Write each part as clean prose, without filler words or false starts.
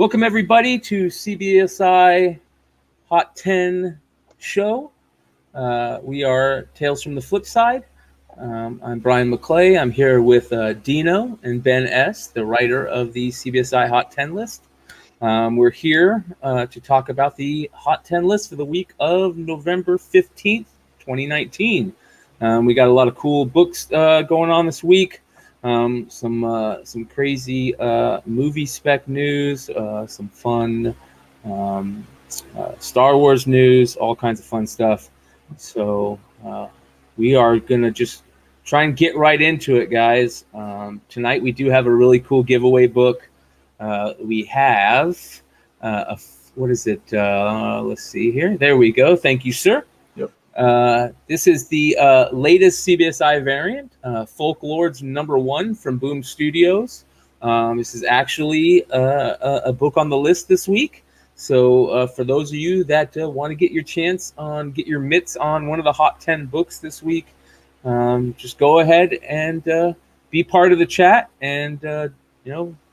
Welcome everybody to CBSI Hot Ten Show. We are Tales from the FlipSide. I'm Brian McClay. I'm here with Dino and Ben S., the writer of the CBSI Hot 10 list. We're here to talk about the Hot 10 list for the week of November 15th, 2019. We got a lot of cool books going on this week. Some crazy movie spec news, some fun Star Wars news, all kinds of fun stuff. So we are going to just try and get right into it, guys. Tonight we do have a really cool giveaway book. We have, what is it? Let's see here. There we go. Thank you, sir. This is the latest CBSI variant, Folklords #1 from Boom Studios. This is actually a book on the list this week. So for those of you that want to get your chance on, get your mitts on one of the Hot 10 books this week, just go ahead and be part of the chat and,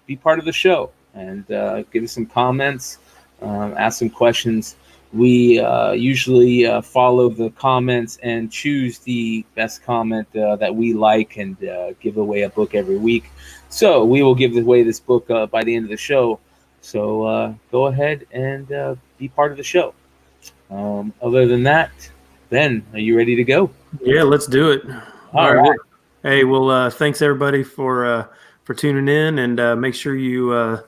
be part of the show and give us some comments, ask some questions. We usually follow the comments and choose the best comment that we like and give away a book every week. So we will give away this book by the end of the show. So go ahead and be part of the show. Other than that, Ben, are you ready to go? Yeah, let's do it. All right. Hey, well, thanks everybody for tuning in, and make sure you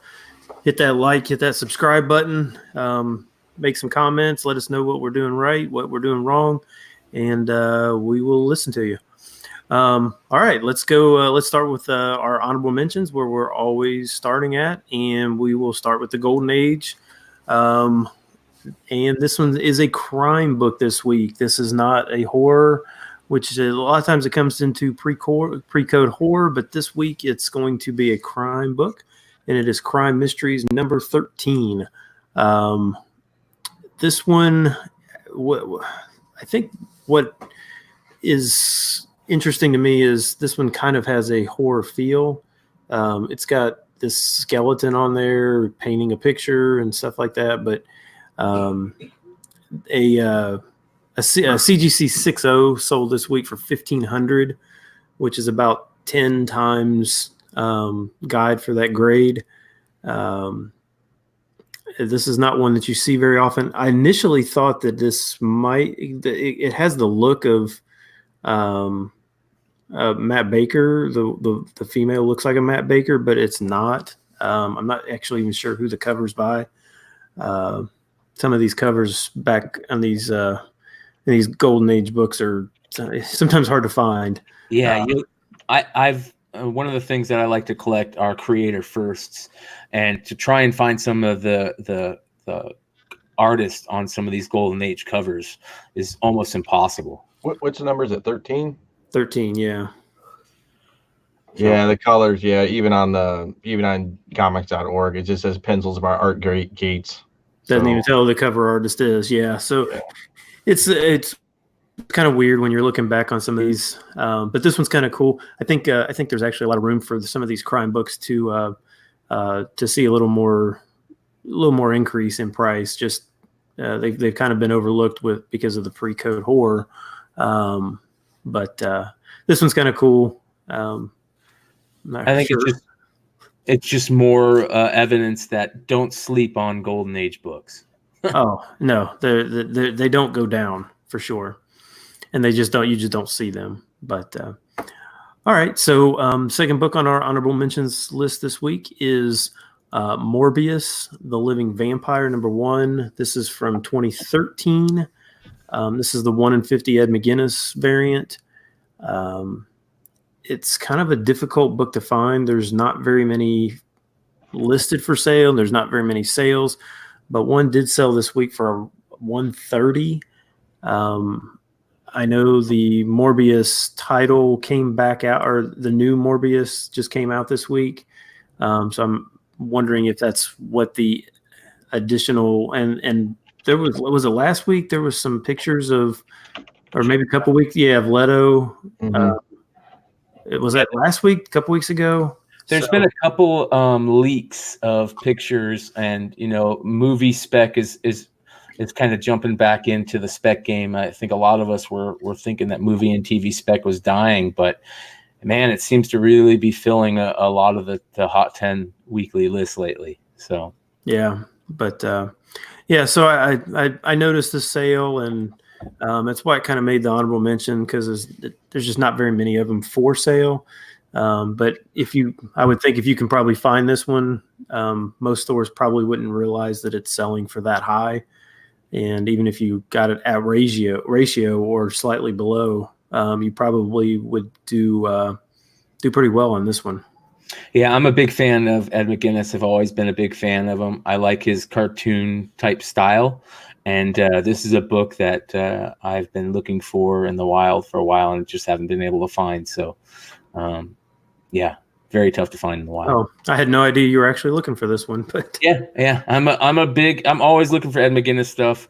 hit that like, hit that subscribe button. Make some comments. Let us know what we're doing right, what we're doing wrong, and we will listen to you. All right, let's go. Let's start with our honorable mentions, where we're always starting at, and we will start with the Golden Age. And this one is a crime book this week. This is not a horror, which a lot of times it comes into pre-code horror, but this week it's going to be a crime book, and it is Crime Mysteries number 13. This one, I think what is interesting to me is this one kind of has a horror feel. It's got this skeleton on there painting a picture and stuff like that, but a CGC 6.0 sold this week for $1,500, which is about 10 times guide for that grade. This is not one that you see very often. I initially thought that it has the look of Matt Baker. The female looks like a Matt Baker, but it's not. I'm not actually even sure who the cover's by. Some of these covers back on these Golden Age books are sometimes hard to find. Yeah, I've one of the things that I like to collect are creator firsts, and to try and find some of the artists on some of these Golden Age covers is almost impossible. What's the number? Is it 13? 13, yeah. Yeah, the colors, yeah. Even on comics.org, it just says pencils by Art Gates. Doesn't even tell who the cover artist is. Yeah, so yeah. It's kind of weird when you're looking back on some of these, but this one's kind of cool. I think there's actually a lot of room for some of these crime books to see a little more increase in price. Just they've kind of been overlooked because of the pre-code horror, but this one's kind of cool. I think it's just more evidence that don't sleep on Golden Age books. Oh no, they don't go down for sure. And you just don't see them. But all right. So second book on our honorable mentions list this week is Morbius, the Living Vampire #1. This is from 2013. This is the 1 in 50 Ed McGuinness variant. It's kind of a difficult book to find. There's not very many listed for sale. There's not very many sales, but one did sell this week for $130. I know the Morbius title came back out, or the new Morbius just came out this week. So I'm wondering if that's what the additional, and there was it last week? There was some pictures of, or maybe a couple weeks, of Leto. Mm-hmm. Was that last week, a couple weeks ago? There's been a couple leaks of pictures, and movie spec is kind of jumping back into the spec game. I think a lot of us were thinking that movie and TV spec was dying, but man, it seems to really be filling a lot of the Hot 10 weekly list lately. So yeah, but yeah, so I noticed the sale, and that's why it kind of made the honorable mention, because there's just not very many of them for sale. But I would think if you can probably find this one, most stores probably wouldn't realize that it's selling for that high. And even if you got it at ratio or slightly below, you probably would do pretty well on this one. Yeah, I'm a big fan of Ed McGuinness. I've always been a big fan of him. I like his cartoon type style. And this is a book that I've been looking for in the wild for a while and just haven't been able to find. So, yeah, very tough to find in the wild. Oh, I had no idea you were actually looking for this one. But yeah, I'm always looking for Ed McGuinness stuff.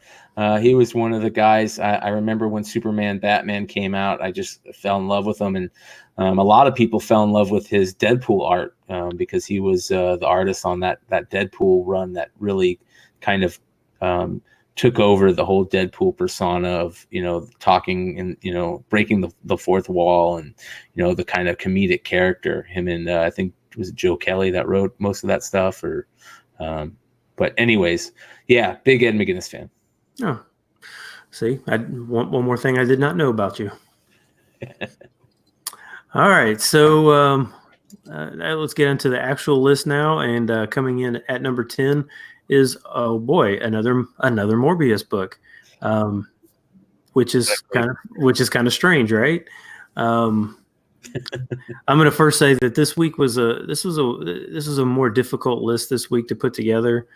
He was one of the guys. I remember when Superman, Batman came out, I just fell in love with him, and a lot of people fell in love with his Deadpool art because he was the artist on that Deadpool run that really kind of took over the whole Deadpool persona of talking and breaking the fourth wall, and the kind of comedic character. Him and I think it was Joe Kelly that wrote most of that stuff. But anyways, yeah, big Ed McGuinness fan. Oh, see, I want one more thing I did not know about you. All right, so let's get into the actual list now. And coming in at number 10 is, oh boy, another Morbius book, which is kind of strange, right? I'm going to first say that this week was a more difficult list this week to put together.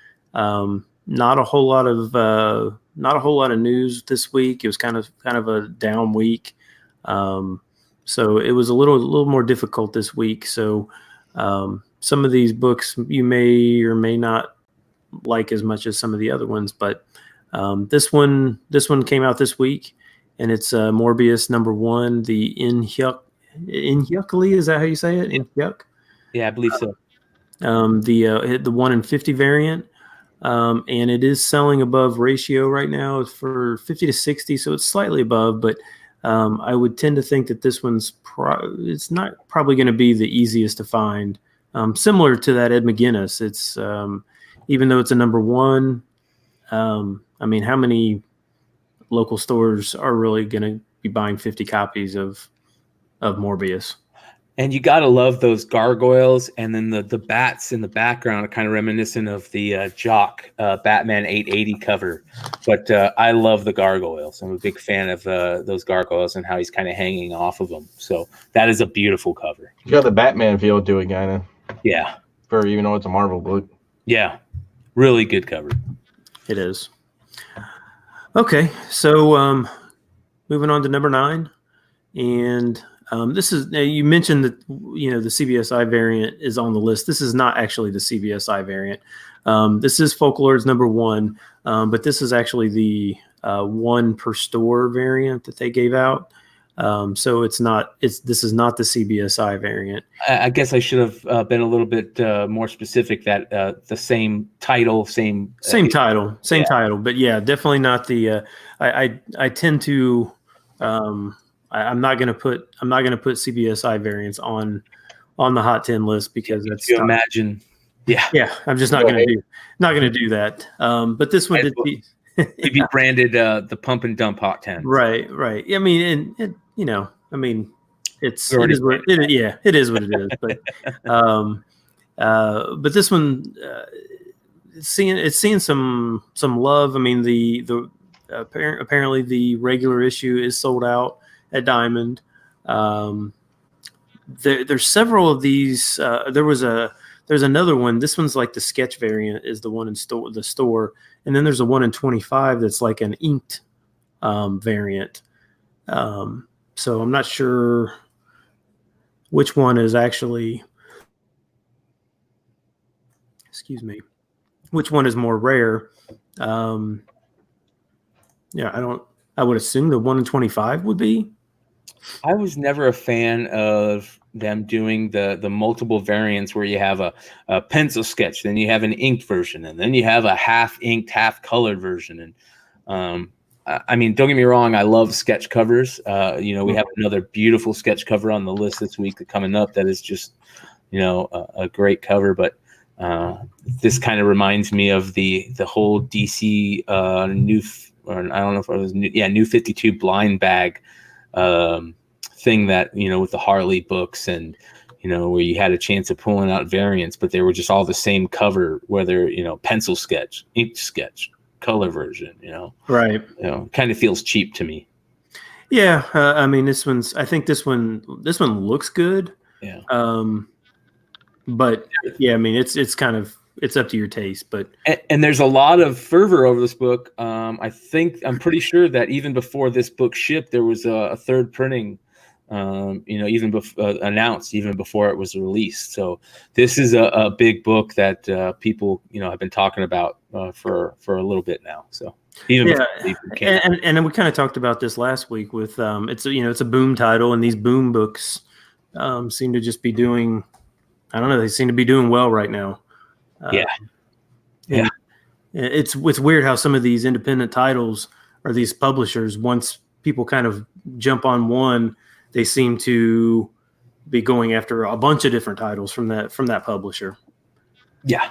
Not a whole lot of news this week. It was kind of a down week. So it was a little more difficult this week. So some of these books you may or may not like as much as some of the other ones, but this one came out this week, and it's Morbius #1, the Inhyukli, is that how you say it? Inhyuk? Yeah, I believe so. The 1 in 50 variant, and it is selling above ratio right now for 50 to 60, so it's slightly above, but I would tend to think that this one's it's not probably going to be the easiest to find. Similar to that Ed McGuinness, it's even though it's a #1, I mean, how many local stores are really going to be buying 50 copies of Morbius? And you got to love those gargoyles, and then the bats in the background are kind of reminiscent of the Jock Batman 880 cover. But I love the gargoyles. I'm a big fan of those gargoyles and how he's kind of hanging off of them. So that is a beautiful cover. You got the Batman feel to it, kind of. Yeah. For even though it's a Marvel book. Yeah. Really good cover. It is. Okay, so moving on to number 9, and this is, you mentioned that the CBSI variant is on the list. This is not actually the CBSI variant. This is Folklore's #1, but this is actually the 1 per store variant that they gave out. So this is not the CBSI variant. I guess I should have been a little bit more specific that the same title, same title, but yeah, definitely not the. I tend to. I'm not going to put CBSI variants on the Hot 10 list because that's. You imagine. Yeah. I'm just not going to do that. But this one did be. It'd be branded the Pump and Dump Hot 10. Right. I mean, it is what it is. But this one, it's seeing some love. I mean, the apparently the regular issue is sold out at Diamond. There's several of these. There's another one. This one's like the sketch variant is the one in the store. And then there's a 1 in 25 that's like an inked variant. So I'm not sure which one is actually, which one is more rare. I would assume the 1 in 25 would be. I was never a fan of them doing the multiple variants where you have a pencil sketch, then you have an inked version, and then you have a half inked, half colored version. And I mean, don't get me wrong, I love sketch covers. We have another beautiful sketch cover on the list this week that coming up that is just, a great cover. But this kind of reminds me of the whole DC I don't know if it was New 52 blind bag thing that, with the Harley books, and where you had a chance of pulling out variants, but they were just all the same cover, whether pencil sketch, ink sketch, color version. Right. Kind of feels cheap to me. Yeah, I mean, I think this one looks good. Yeah. But yeah, I mean, it's kind of, it's up to your taste, but and there's a lot of fervor over this book. I'm pretty sure that even before this book shipped, there was a third printing, even announced even before it was released. So this is a big book that people have been talking about for a little bit now. So and we kind of talked about this last week with it's a boom title, and these boom books seem to just be doing, I don't know, they seem to be doing well right now. It's weird how some of these independent titles or these publishers, once people kind of jump on one, they seem to be going after a bunch of different titles from that publisher. Yeah.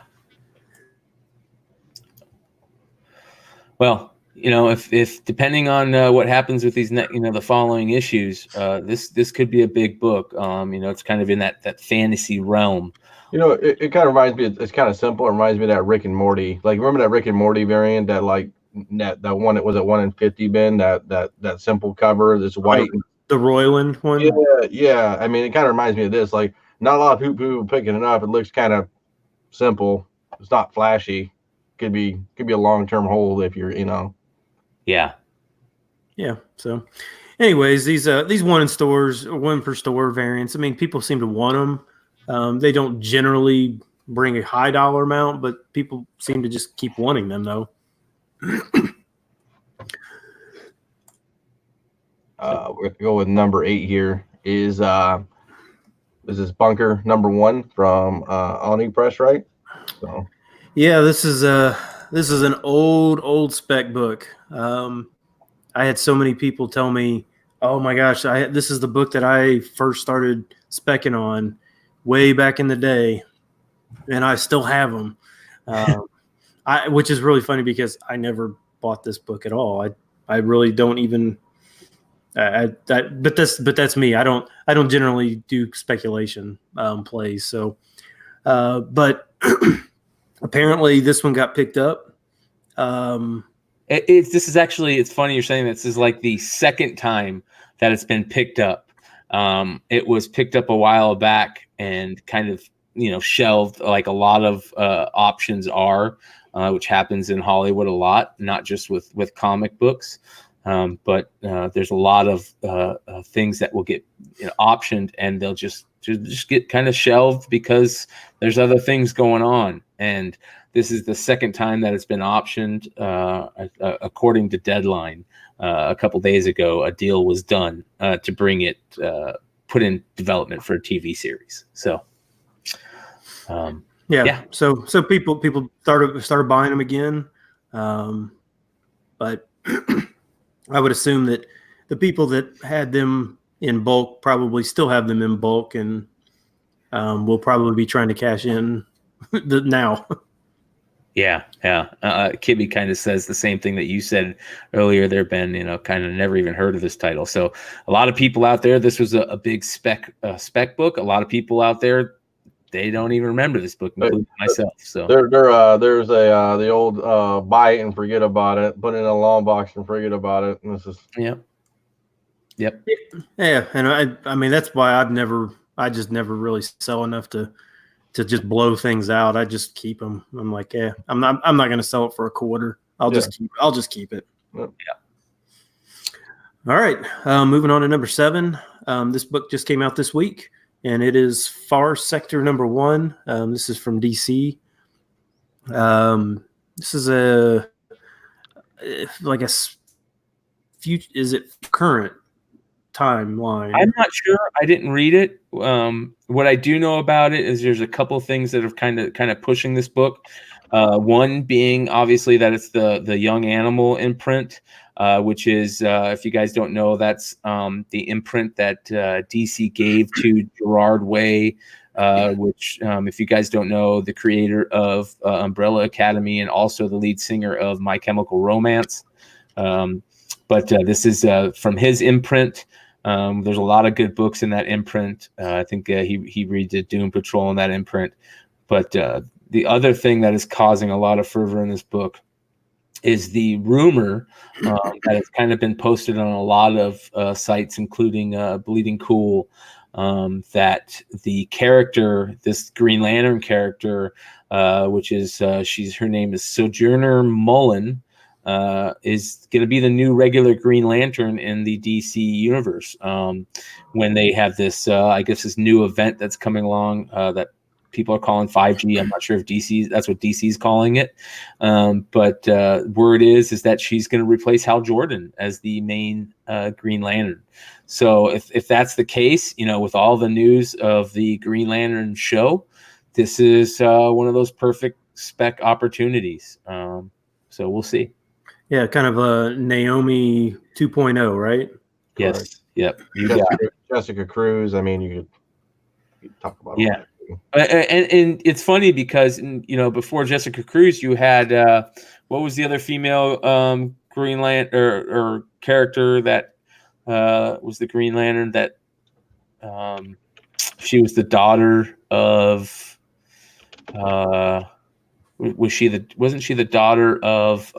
Well, if depending on what happens with these the following issues, this could be a big book. It's kind of in that fantasy realm. It kind of reminds me. It's kind of simple. It reminds me of that Rick and Morty. Like, remember that Rick and Morty variant that that one that was at 1 in 50 bin. That simple cover. This white. The Roiland one. Yeah. I mean, it kind of reminds me of this. Like, not a lot of people picking it up. It looks kind of simple. It's not flashy. Could be a long-term hold if you're. Yeah. So, anyways, these one per store variants. I mean, people seem to want them. They don't generally bring a high dollar amount, but people seem to just keep wanting them, though. We're going to go with number 8 here. Is this Bunker number 1 from Oni Press, right? So. Yeah, this is an old spec book. I had so many people tell me, "Oh my gosh, this is the book that I first started specking on way back in the day, and I still have them." Which is really funny because I never bought this book at all. I really don't even. But that's me. I don't generally do speculation plays. So, but apparently this one got picked up. It's funny you're saying this is like the second time that it's been picked up. It was picked up a while back and kind of shelved, like a lot of options are, which happens in Hollywood a lot, not just with comic books. But there's a lot of things that will get optioned, and they'll just get kind of shelved because there's other things going on. And this is the second time that it's been optioned. According to Deadline, a couple days ago, a deal was done to bring it, put in development for a TV series. So, So people started buying them again, but I would assume that the people that had them in bulk probably still have them in bulk, and will probably be trying to cash in now. Yeah. Kibby kind of says the same thing that you said earlier there, Ben, kind of never even heard of this title. So a lot of people out there, this was a big spec book. A lot of people out there, they don't even remember this book, including myself. So there's the old buy it and forget about it, put it in a long box and forget about it. And this is Yep. Yeah, and I mean that's why I just never really sell enough to just blow things out. I just keep them. I'm like, I'm not going to sell it for a quarter. I'll just keep it. Yep. All right. Moving on to number 7. This book just came out this week, and it is Far Sector number 1. This is from DC. This is is it current timeline? I'm not sure. I didn't read it. What I do know about it is there's a couple things that are kind of pushing this book. One being obviously that it's the Young Animal imprint, which is if you guys don't know, that's the imprint that DC gave to Gerard Way, which if you guys don't know, the creator of Umbrella Academy and also the lead singer of My Chemical Romance. But this is from his imprint. There's a lot of good books in that imprint. I think he redid Doom Patrol in that imprint. But the other thing that is causing a lot of fervor in this book is the rumor that has kind of been posted on a lot of sites, including Bleeding Cool, that the character, this Green Lantern character, which is her name is Sojourner Mullen, is going to be the new regular Green Lantern in the DC universe. When they have this, I guess, this new event that's coming along that people are calling 5G. I'm not sure if that's what DC's calling it. But word is that she's going to replace Hal Jordan as the main Green Lantern. So if that's the case, with all the news of the Green Lantern show, this is one of those perfect spec opportunities. So we'll see. Yeah, kind of a Naomi 2.0, right? Yes. Correct. Yep. You got Jessica Cruz. I mean, you could talk about all that. And it's funny because before Jessica Cruz, you had what was the other female Green Lantern or character that was the Green Lantern that she was the daughter of wasn't she the daughter of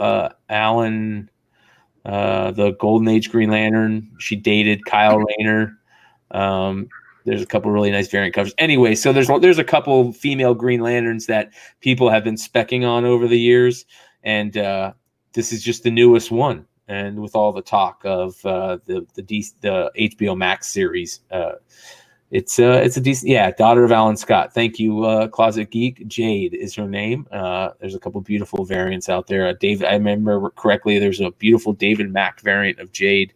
Alan, the Golden Age Green Lantern? She dated Kyle Rayner. There's a couple really nice variant covers. Anyway, so there's a couple female Green Lanterns that people have been specking on over the years, and this is just the newest one. And with all the talk of the HBO Max series, it's a decent, daughter of Alan Scott. Thank you, Closet Geek. Jade is her name. There's a couple beautiful variants out there. David, I remember correctly, there's a beautiful David Mack variant of Jade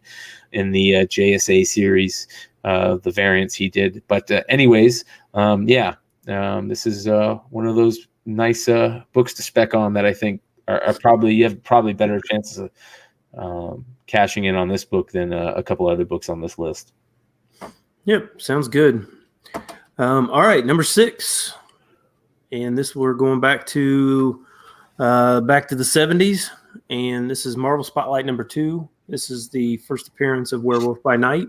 in the JSA series. The variants he did, but anyways, this is one of those nice books to spec on that I think are probably better chances of cashing in on this book than a couple other books on this list. Yep, sounds good. All right, number 6, and this we're going back to the 70s, and this is Marvel Spotlight number 2. This is the first appearance of Werewolf by Night.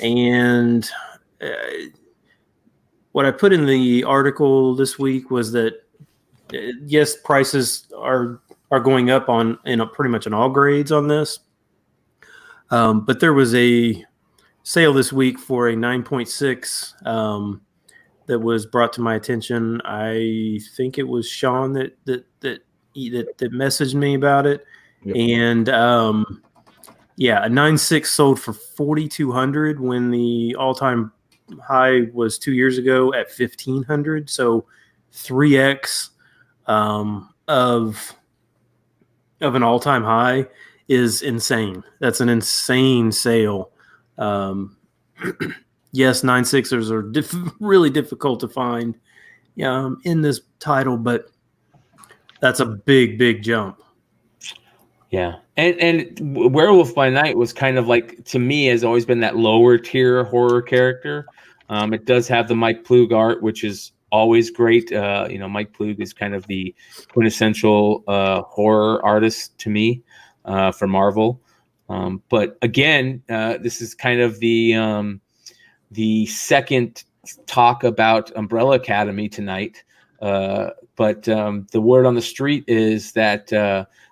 And what I put in the article this week was that yes, prices are going up in pretty much on all grades on this. But there was a sale this week for a 9.6 that was brought to my attention. I think it was Sean that messaged me about it, yep. And a 9.6 sold for $4,200 when the all-time high was 2 years ago at $1,500. So 3x of an all-time high is insane. That's an insane sale. Yes, 9.6ers are really difficult to find in this title, but that's a big jump. Yeah, and Werewolf by Night was kind of like, to me, has always been that lower tier horror character. It does have the Mike Ploog art, which is always great. Mike Ploog is kind of the quintessential horror artist to me for Marvel. But again, this is kind of the second talk about Umbrella Academy tonight. But the word on the street is that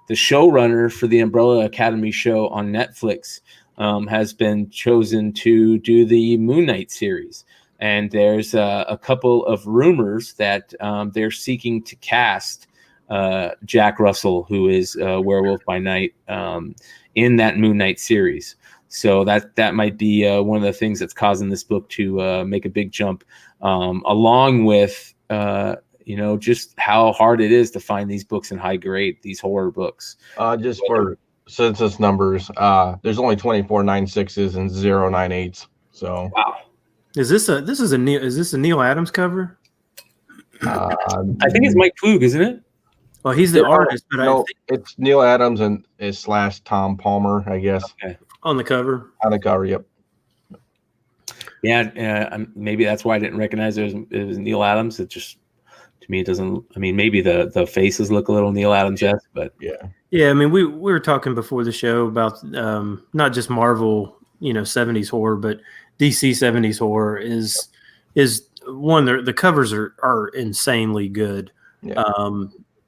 the showrunner for the Umbrella Academy show on Netflix has been chosen to do the Moon Knight series. And there's a couple of rumors that they're seeking to cast Jack Russell, who is Werewolf by Night, in that Moon Knight series. So that might be one of the things that's causing this book to make a big jump, along with just how hard it is to find these books in high grade, these horror books. Just for census numbers, there's only 24 9.6s and 0 9.8s. So Wow. Is this a Neil Adams cover? I think it's Mike Flug, isn't it? Well, he's the artist, but no, it's Neil Adams and is / Tom Palmer, I guess. Okay. On the cover. On the cover, yep. Yeah, maybe that's why I didn't recognize it was Neil Adams. It just, to me, it doesn't. I mean, maybe the faces look a little Neil Adams-esque, but yeah. I mean, we were talking before the show about not just Marvel, 70s horror, but DC 70s horror is one. The covers are insanely good. Yeah.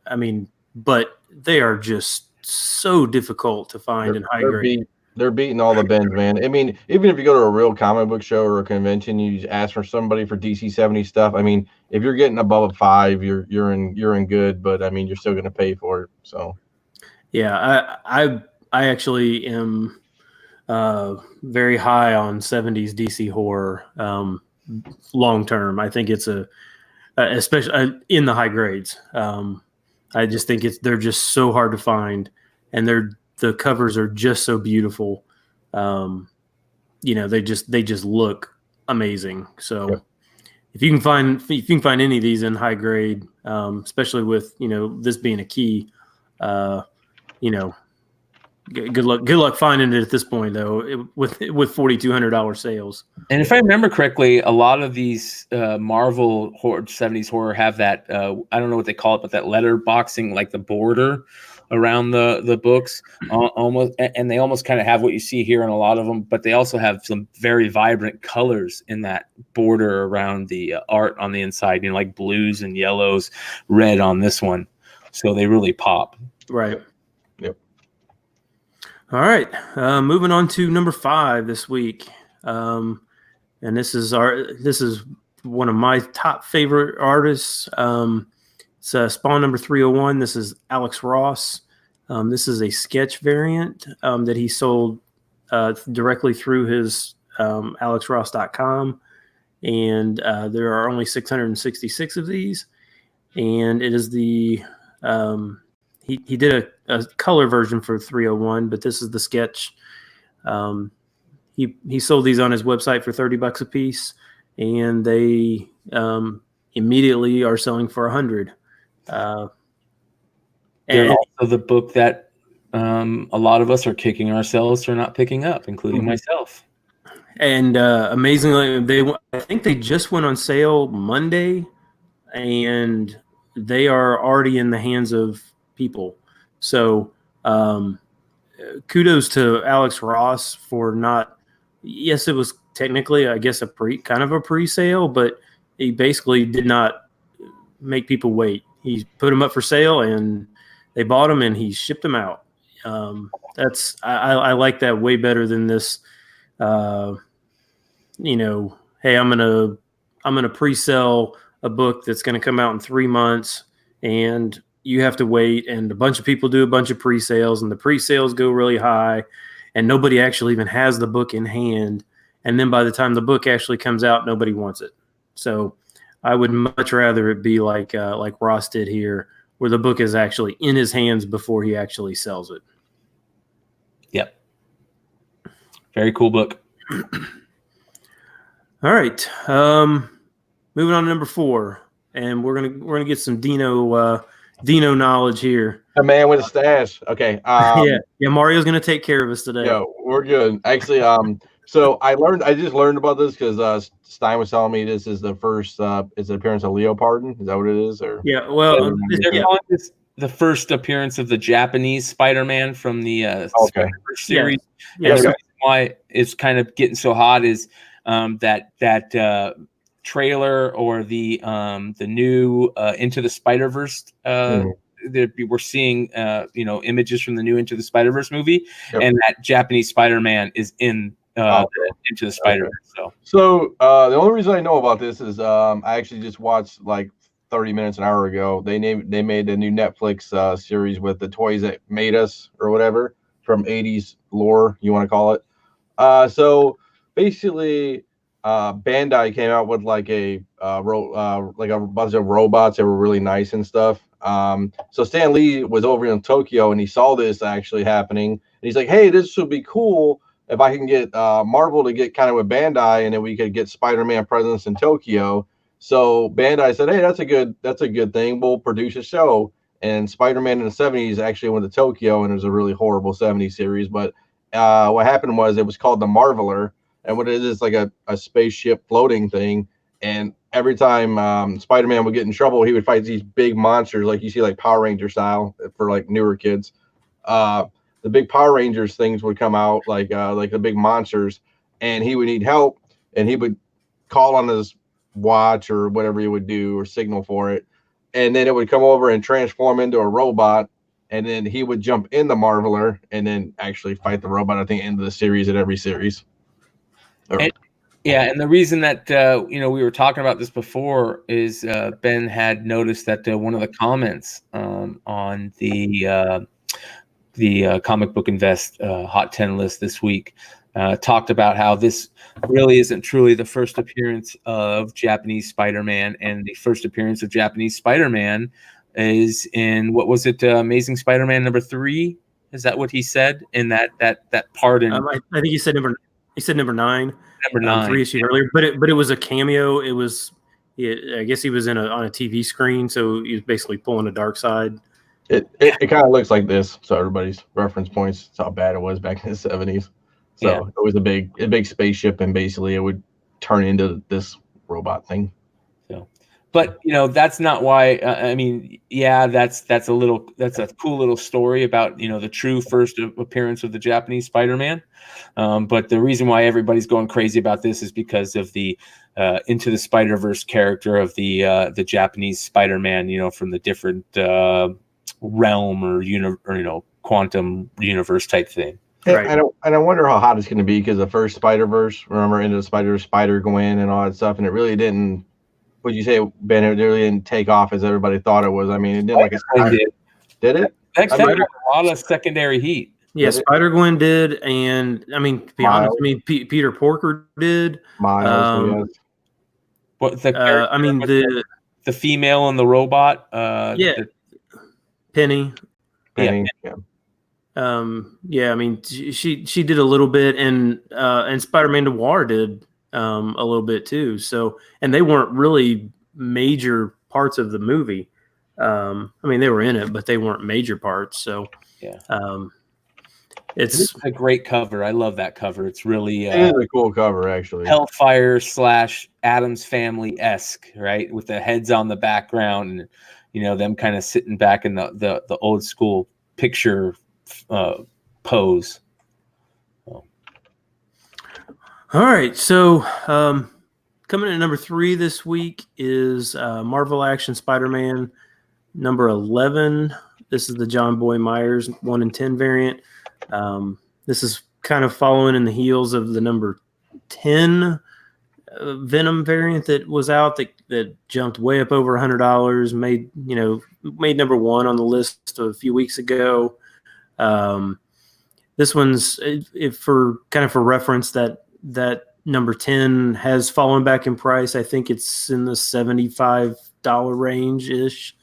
I mean, but they are just so difficult to find in high grade. They're beating all the bins, man. I mean, even if you go to a real comic book show or a convention, you just ask for somebody for DC 70 stuff. I mean, if you're getting above a 5, you're in good, but I mean, you're still going to pay for it. So, yeah, I actually am very high on 70s DC horror long term. I think it's especially in the high grades. I just think they're just so hard to find, and the covers are just so beautiful. They just look amazing. So yep. if you can find any of these in high grade, especially with this being a key, good luck finding it at this point though, with $4,200 sales. And if I remember correctly, a lot of these Marvel 70s horror have that I don't know what they call it, but that letter boxing, like the border around the books, almost, and they almost kind of have what you see here in a lot of them, but they also have some very vibrant colors in that border around the art on the inside, like blues and yellows, red on this one, so they really pop. Right. Yep. All right, moving on to number 5 this week, and this is one of my top favorite artists. It's Spawn number 301. This is Alex Ross. This is a sketch variant that he sold directly through his alexross.com, and there are only 666 of these. And it is the he did a color version for 301, but this is the sketch. He sold these on his website for $30 a piece, and they immediately are selling for $100. And also the book that a lot of us are kicking ourselves for not picking up, including myself. And amazingly, I think they just went on sale Monday, and they are already in the hands of people. So kudos to Alex Ross for not. Yes, it was technically, I guess, a pre-sale, but he basically did not make people wait. He put them up for sale, and they bought them, and he shipped them out. I like that way better than this. Hey, I'm gonna pre-sell a book that's gonna come out in 3 months, and you have to wait. And a bunch of people do a bunch of pre-sales, and the pre-sales go really high, and nobody actually even has the book in hand. And then by the time the book actually comes out, nobody wants it. So I would much rather it be like Ross did here, where the book is actually in his hands before he actually sells it. Yep. Very cool book. All right. Moving on to number 4, and we're gonna get some Dino knowledge here. A man with a stash. Okay. Yeah. Mario's gonna take care of us today. Yeah, we're good. Actually, so I just learned about this because Stein was telling me this is the first is the appearance of Leo Pardon. Is that what it is? Or yeah, well, they're calling this the first appearance of the Japanese Spider-Man from the Spider-Verse series. Yeah. And the reason why it's kind of getting so hot is that trailer or the new Into the Spider-Verse. We're seeing images from the new Into the Spider-Verse movie, and that Japanese Spider-Man is in Into the Spider-Verse. So the only reason I know about this is I actually just watched like 30 minutes, an hour ago. They made a new Netflix series with the toys that made us or whatever from 80s lore, you want to call it. So basically, Bandai came out with like a bunch of robots that were really nice and stuff. So Stan Lee was over in Tokyo and he saw this actually happening. And he's like, hey, this would be cool if I can get Marvel to get kind of with Bandai, and then we could get Spider-Man presence in Tokyo. So Bandai said, hey, that's a good thing. We'll produce a show. And Spider-Man in the 70s actually went to Tokyo, and it was a really horrible 70s series. But what happened was it was called the Marveler. And what it is like a spaceship floating thing. And every time Spider-Man would get in trouble, he would fight these big monsters, like you see, like Power Ranger style for like newer kids. The big Power Rangers things would come out, like the big monsters, and he would need help, and he would call on his watch or whatever he would do or signal for it, and then it would come over and transform into a robot, and then he would jump in the Marveler and then actually fight the robot at the end of the series at every series. And the reason that we were talking about this before is Ben had noticed that one of the comments on the Comic Book Invest Hot 10 list this week talked about how this really isn't truly the first appearance of Japanese Spider-Man, and the first appearance of Japanese Spider-Man is in, what was it, Amazing Spider-Man number 3? Is that what he said in that part? In I think he said number 9. Number 9, 3 issues earlier, but it was a cameo. It was, I guess he was on a TV screen, so he was basically pulling a dark side. It kind of looks like this, so everybody's reference points. That's how bad it was back in the 70s. So it was a big spaceship, and basically it would turn into this robot thing. So, but that's not why. That's a cool little story about the true first appearance of the Japanese Spider-Man. But the reason why everybody's going crazy about this is because of the Into the Spider-Verse character of the Japanese Spider-Man. From the different realm or quantum universe type thing. Right. I wonder how hot it's going to be, because the first Spider-Verse, remember, Into the Spider-Gwen and all that stuff, and it really didn't. Would you say, Ben? It really didn't take off as everybody thought it was. I mean, it didn't like it. Did it? Next time, a lot of secondary heat. Yeah, Spider-Gwen did, and I mean, to be honest, Peter Porker did. Miles, yes. What the the female and the robot? Penny. Yeah. I mean, she did a little bit, and Spider-Man Noir did a little bit too. So, and they weren't really major parts of the movie. I mean, they were in it, but they weren't major parts. So, it's a great cover. I love that cover. It's really it is a cool cover, actually. Hellfire / Addams Family-esque, right? With the heads on the background, and them kind of sitting back in the old school picture pose. All right, so coming in at number 3 this week is Marvel Action Spider-Man number 11. This is the John Boy Myers 1 in 10 variant. This is kind of following in the heels of the number 10 Venom variant that was out that jumped way up over $100, made number 1 on the list a few weeks ago. This one's for reference, that number 10 has fallen back in price. I think it's in the $75 range ish.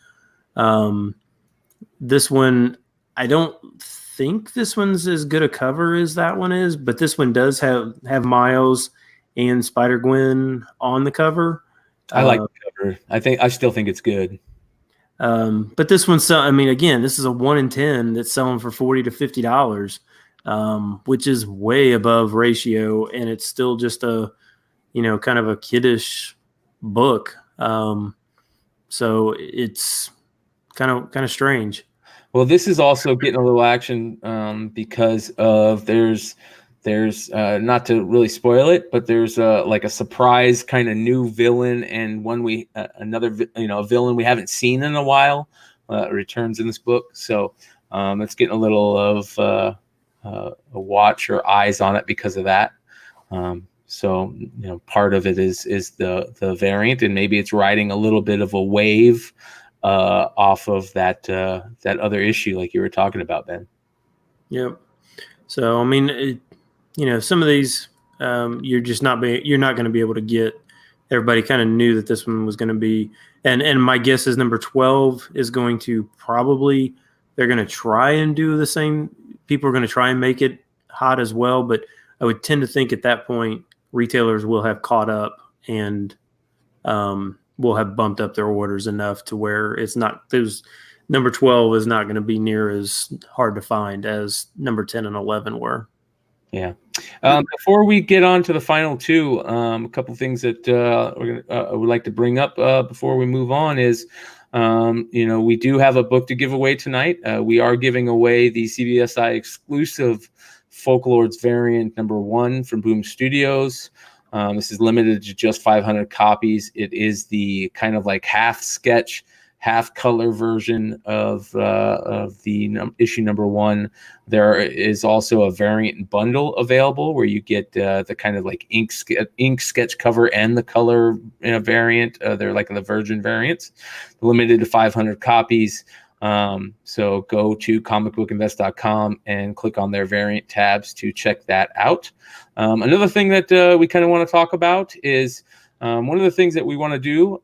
This one, I don't think this one's as good a cover as that one is, but this one does have Miles and Spider-Gwen on the cover. I like the cover. I still think it's good. But this one's, again, this is a 1 in 10 that's selling for $40 to $50, which is way above ratio, and it's still just a, kind of a kiddish book. So it's kind of strange. Well, this is also getting a little action because of there's not to really spoil it, but there's like a surprise kind of new villain, and another villain we haven't seen in a while returns in this book. So it's getting a little of a watch or eyes on it because of that. So part of it is the variant, and maybe it's riding a little bit of a wave off of that other issue like you were talking about, Ben. Yep. So some of these you're not going to be able to get everybody kind of knew that this one was going to be, and my guess is number 12 is going to probably, they're going to try and do the same. People are going to try and make it hot as well, but I would tend to think at that point retailers will have caught up and will have bumped up their orders enough to where it's not, those number 12 is not going to be near as hard to find as number 10 and 11 were. Yeah. Before we get on to the final two, a couple things that I would like to bring up before we move on is, we do have a book to give away tonight. We are giving away the CBSI exclusive Folklords variant number 1 from Boom Studios. This is limited to just 500 copies. It is the kind of like half sketch, half color version of the issue number 1. There is also a variant bundle available where you get the kind of like ink sketch cover and the color variant. They're like the virgin variants, limited to 500 copies. So go to comicbookinvest.com and click on their variant tabs to check that out. Another thing that we kind of want to talk about is one of the things that we want to do,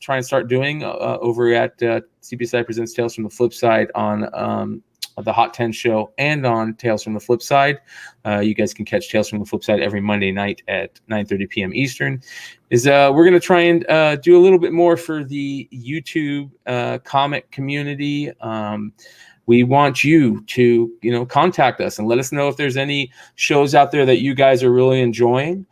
try and start doing over at CBSI Presents Tales from the Flip Side on the Hot 10 Show and on Tales from the Flip Side. You guys can catch Tales from the Flip Side every Monday night at 9:30 p.m. Eastern. We're going to try and do a little bit more for the YouTube comic community. We want you to, contact us and let us know if there's any shows out there that you guys are really enjoying.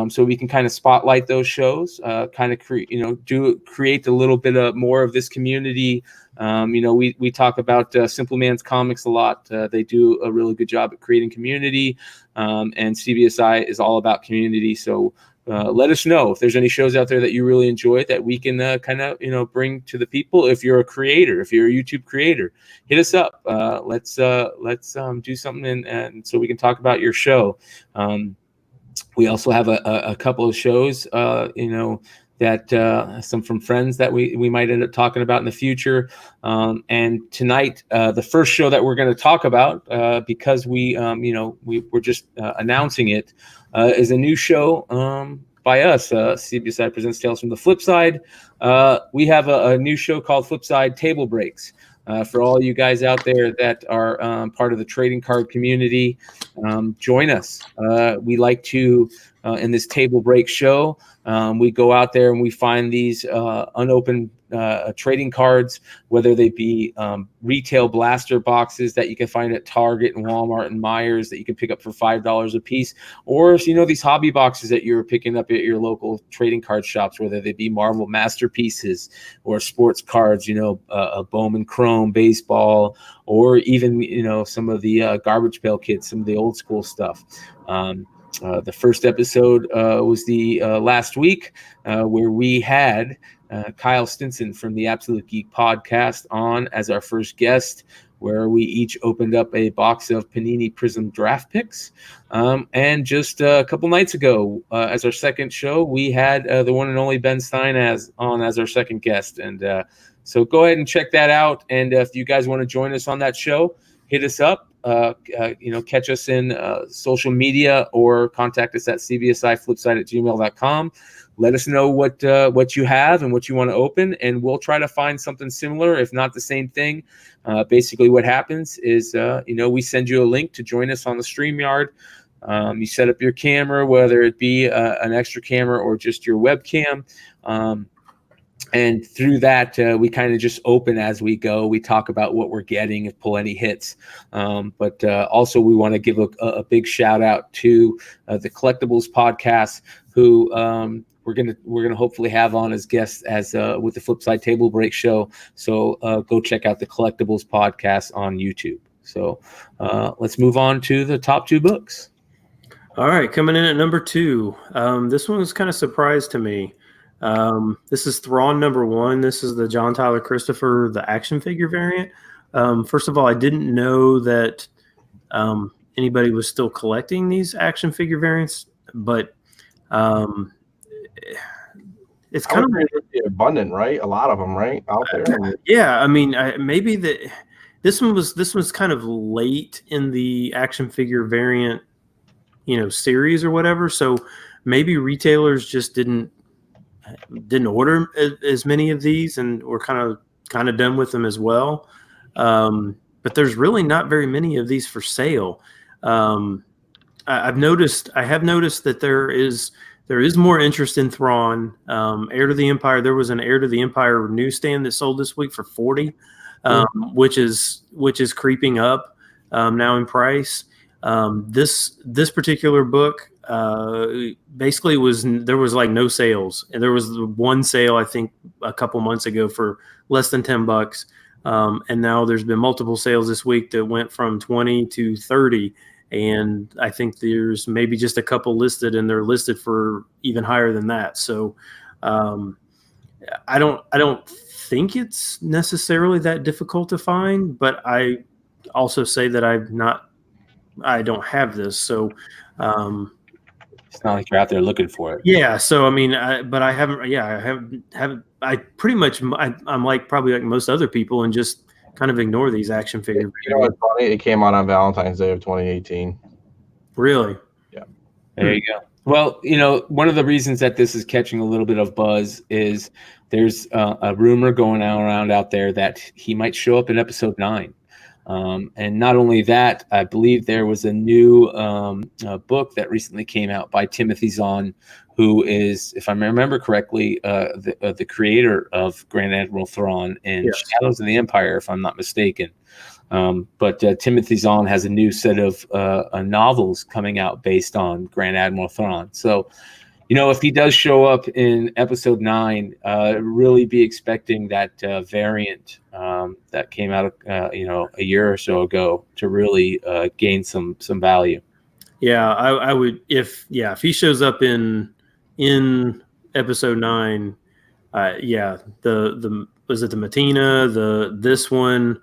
So we can kind of spotlight those shows, create a little bit more of this community. We talk about Simple Man's Comics a lot. They do a really good job at creating community, and CBSI is all about community. So let us know if there's any shows out there that you really enjoy that we can bring to the people. If you're a creator, if you're a YouTube creator, hit us up. Let's do something and so we can talk about your show. We also have a couple of shows, that some from friends that we might end up talking about in the future. And tonight, the first show that we're going to talk about, because we're just announcing it, is a new show by us, CBSI Presents Tales from the Flip Side. We have a new show called FlipSide Table Breaks. For all you guys out there that are part of the trading card community, join us. We like to, in this table break show, we go out there and we find these unopened trading cards, whether they be retail blaster boxes that you can find at Target and Walmart and Myers that you can pick up for $5 a piece, or these hobby boxes that you're picking up at your local trading card shops, whether they be Marvel Masterpieces or sports cards, a Bowman Chrome baseball, or even some of the Garbage Pail Kids, some of the old school stuff. The first episode was the last week where we had Kyle Stinson from the Absolute Geek podcast on as our first guest, where we each opened up a box of Panini Prism draft picks. And just a couple nights ago, as our second show, we had the one and only Ben Stein as our second guest. And so go ahead and check that out. And if you guys want to join us on that show, hit us up. Catch us in social media or contact us at cbsiflipside@gmail.com. Let us know what you have and what you want to open, and we'll try to find something similar, if not the same thing. Basically, what happens is, we send you a link to join us on the StreamYard. You set up your camera, whether it be an extra camera or just your webcam. And through that, we kind of just open as we go. We talk about what we're getting, if pull any hits. But also, we want to give a big shout out to the Collectibles podcast, who we're gonna hopefully have on as guests with the FlipSide Table Break show. So go check out the Collectibles podcast on YouTube. So let's move on to the top two books. All right, coming in at number 2. This one was kind of surprise to me. This is Thrawn number 1. This is the John Tyler Christopher, the action figure variant. First of all, I didn't know that anybody was still collecting these action figure variants, but it's kind of really abundant, right? A lot of them, right, out there. Yeah, I mean, maybe this was kind of late in the action figure variant, series or whatever. So maybe retailers just didn't didn't order as many of these, and we're kind of done with them as well. But there's really not very many of these for sale. I have noticed that there is more interest in Thrawn. Heir to the Empire. There was an Heir to the Empire newsstand that sold this week for $40, which is creeping up now in price. This particular book basically there was like no sales, and there was one sale I think a couple months ago for less than $10, and now there's been multiple sales this week that went from 20 to 30. And I think there's maybe just a couple listed, and they're listed for even higher than that. So I don't think it's necessarily that difficult to find, but I also say that I don't have this. So it's not like you're out there looking for it. Yeah. So I mean, I haven't. Yeah, I haven't. I pretty much. I'm like probably like most other people, and just kind of ignore these action figures. You know what's funny? It came out on Valentine's Day of 2018. Really? Yeah. There you go. Well, one of the reasons that this is catching a little bit of buzz is there's a rumor going around out there that he might show up in episode 9. And not only that, I believe there was a new book that recently came out by Timothy Zahn, who is, if I remember correctly, the creator of Grand Admiral Thrawn and Yes. Shadows of the Empire, if I'm not mistaken. But Timothy Zahn has a new set of novels coming out based on Grand Admiral Thrawn. So, if he does show up in episode 9, really be expecting that variant that came out, a year or so ago to really gain some value. Yeah, I would if he shows up in episode 9, the was it the Matina, this one,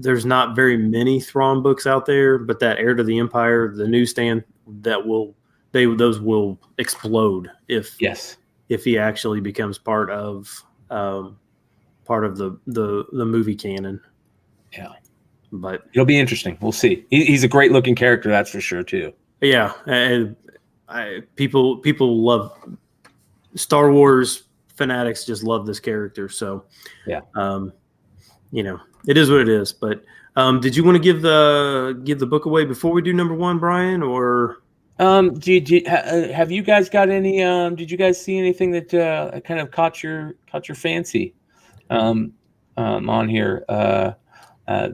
there's not very many Thrawn books out there, but that Heir to the Empire, the newsstand, those will explode if he actually becomes part of the movie canon. Yeah. But it'll be interesting. We'll see. He's a great looking character, that's for sure too. Yeah, people love Star Wars fanatics. Just love this character. So yeah, it is what it is. But did you want to give the book away before we do number 1, Brian? Or have you guys got any? Did you guys see anything that kind of caught your fancy on here?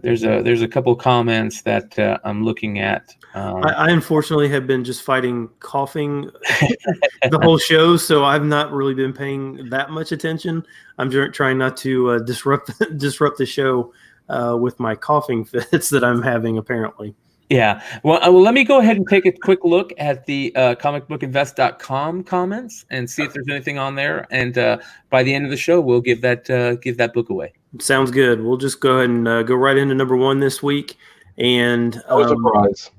There's a couple of comments that I'm looking at. I unfortunately have been just fighting coughing the whole show, so I've not really been paying that much attention. I'm trying not to disrupt the show with my coughing fits that I'm having apparently. Yeah. Well, let me go ahead and take a quick look at the comicbookinvest.com comments and see if there's anything on there. And by the end of the show, we'll give that book away. Sounds good. We'll just go ahead and go right into number 1 this week. And surprise.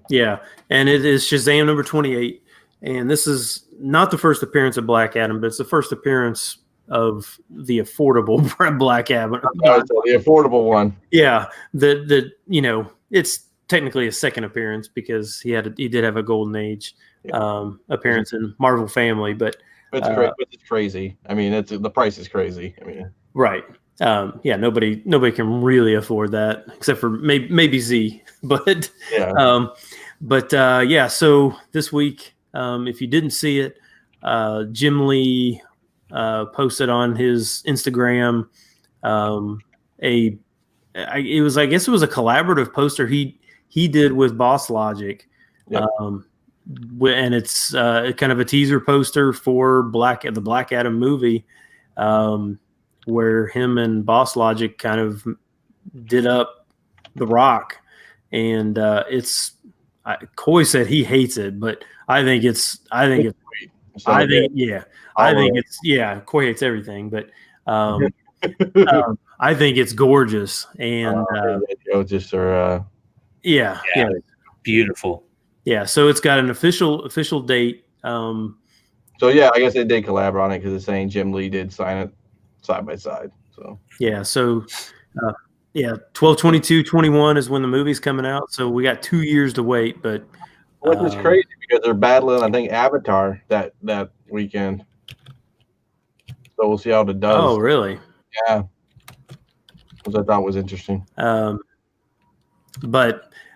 Yeah, and it is Shazam number 28. And this is not the first appearance of Black Adam, but it's the first appearance of the affordable Black Adam. The affordable one. Yeah, it's technically a second appearance because he did have a Golden Age appearance in Marvel Family, but it's crazy. I mean, the price is crazy. I mean, right. Nobody can really afford that except for maybe Z, but yeah. So this week, if you didn't see it, Jim Lee posted on his Instagram I guess it was a collaborative poster he did with Boss Logic. Yep. And it's kind of a teaser poster for the Black Adam movie, where him and Boss Logic kind of did up The Rock, and Coy said he hates it, but I think Coy hates everything, but I think it's gorgeous, and beautiful. Yeah, so it's got an official date. So yeah, I guess they did collab on it because it's saying Jim Lee did sign it side by side. So yeah, 12/22/21 is when the movie's coming out. So we got 2 years to wait, but Which is crazy because they're battling, I think, Avatar that weekend. So we'll see how it does. Oh, really? Yeah. Which I thought was interesting. But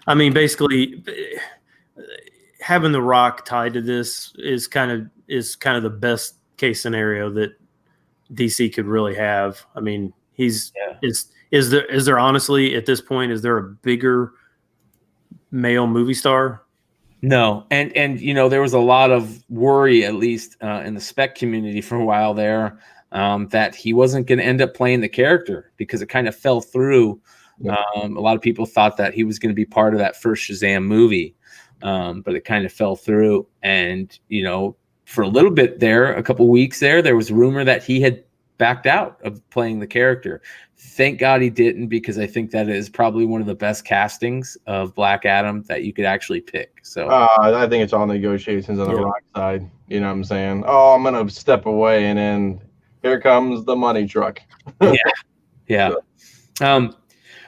I mean, basically, having The Rock tied to this is kind of the best case scenario that DC could really have. I mean, is there honestly at this point, is there a bigger male movie star? No, and there was a lot of worry, at least in the spec community for a while there, that he wasn't going to end up playing the character because it kind of fell through. Yeah. A lot of people thought that he was going to be part of that first Shazam movie, but it kind of fell through. And for a little bit there, a couple weeks there was rumor that he had backed out of playing the character. Thank God he didn't, because I think that is probably one of the best castings of Black Adam that you could actually pick. So I think it's all negotiations on the Rock side. You know what I'm saying? Oh, I'm gonna step away, and then here comes the money truck. Yeah. So.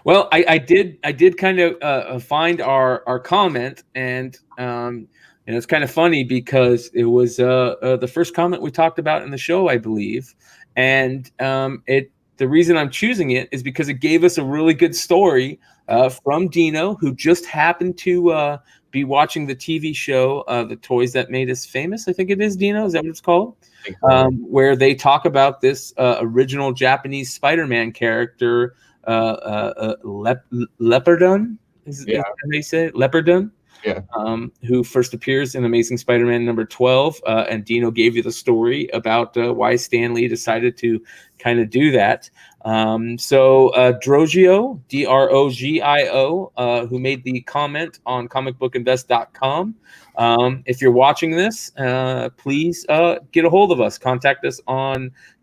Well, I did kind of find our comment, and it's kind of funny because it was the first comment we talked about in the show, I believe, and the reason I'm choosing it is because it gave us a really good story from Dino, who just happened to be watching the TV show, The Toys That Made Us Famous. I think it is, Dino. Is that what it's called? Where they talk about this original Japanese Spider-Man character, Leopardon. Is how they say it? Leopardon? Yeah. Who first appears in Amazing Spider-Man number 12. And Dino gave you the story about why Stan Lee decided to kind of do that. So Drogio, Drogio, who made the comment on comicbookinvest.com. If you're watching this, please get a hold of us. Contact us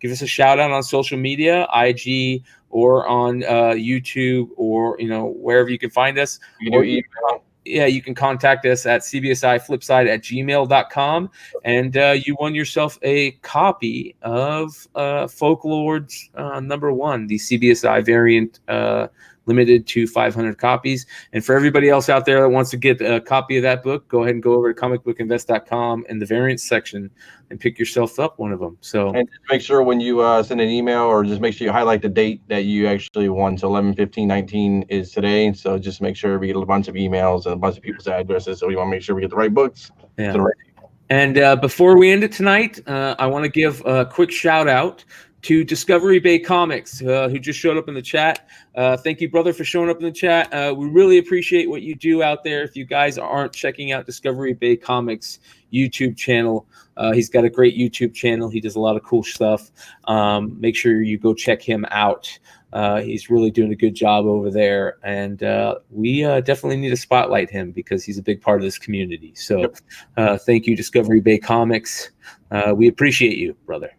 give us a shout out on social media, IG, or on YouTube, or wherever you can find us. You can do email. Yeah, you can contact us at cbsiflipside@gmail.com, and you won yourself a copy of Folklords #1, the CBSI variant, limited to 500 copies. And for everybody else out there that wants to get a copy of that book, go ahead and go over to comicbookinvest.com in the variants section and pick yourself up one of them. So, and just make sure when you send an email, or just make sure you highlight the date that you actually won. So 11/15/19 is today. So just make sure we get a bunch of emails and a bunch of people's addresses. So we want to make sure we get the right books to the right people. And before we end it tonight, I want to give a quick shout out to Discovery Bay Comics, who just showed up in the chat. Thank you, brother, for showing up in the chat. We really appreciate what you do out there. If you guys aren't checking out Discovery Bay Comics YouTube channel, he's got a great YouTube channel. He does a lot of cool stuff. Make sure you go check him out. He's really doing a good job over there, and we definitely need to spotlight him because he's a big part of this community. So thank you, Discovery Bay Comics. We appreciate you, brother.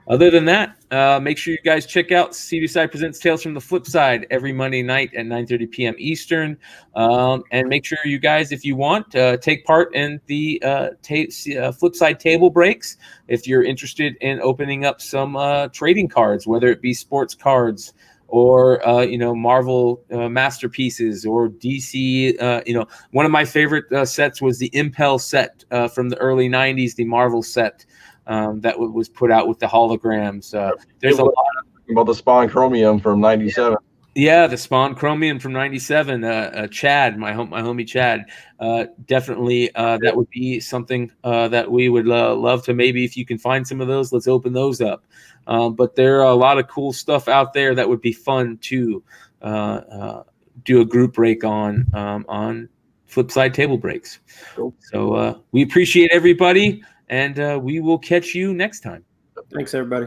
Other than that, make sure you guys check out CBSI Presents Tales from the Flip Side every Monday night at 9:30 p.m. Eastern. And make sure you guys, if you want, take part in the Flip Side table breaks. If you're interested in opening up some trading cards, whether it be sports cards or Marvel masterpieces or DC. One of my favorite sets was the Impel set from the early 90s, the Marvel set. That was put out with the holograms. There's a lot about the Spawn Chromium from '97. Yeah, the Spawn Chromium from '97. Chad, my homie Chad, definitely that would be something that we would love to. Maybe if you can find some of those, let's open those up. But there are a lot of cool stuff out there that would be fun to do a group break on FlipSide table breaks. Cool. So we appreciate everybody. And we will catch you next time. Thanks, everybody.